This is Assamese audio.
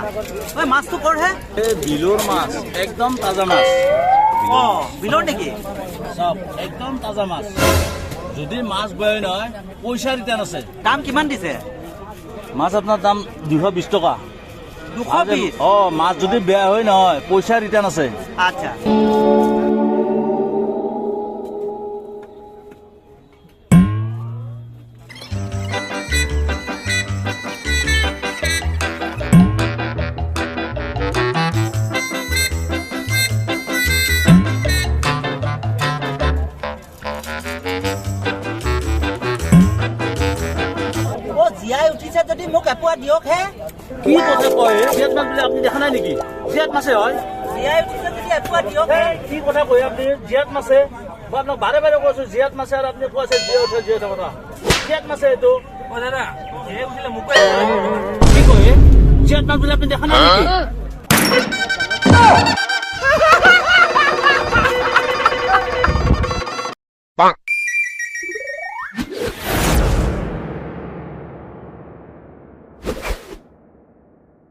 ঐ মাছটো কৰ হে বিলৰ মাছ একদম তাজা মাছ বিলৰ নেকি সব একদম তাজা মাছ যদি মাছ বেয়া নহয় পইচা ৰিটাৰ্ণ আছে দাম কিমান দিছে মাছ আপোনাৰ দাম 220 টকা 220 মাছ যদি বেয়া হয় নহয় পইচা ৰিটাৰ্ণ আছে আচ্ছা জীয়াই উঠিছে যদি মোক এপোৱা দিয়ক হে কি কথা কয় জিয়াত মাছ বুলি আপুনি দেখা নাই নেকি জিয়াত মাছে হয় জীয়াই উঠিছে যদি এপোৱা দিয়ক হে কি কথা কয় আপুনি জিয়াত মাছে মই আপোনাক বাৰে বাৰে কৈছো জিয়াত মাছে আৰু আপুনি কৈছে জিয়াত কথা জিয়াত মাছে এইটো দাদা জীয়াই উঠিলে মোক কি কয় জিয়াত মাছ বুলি আপুনি দেখা নাই নেকি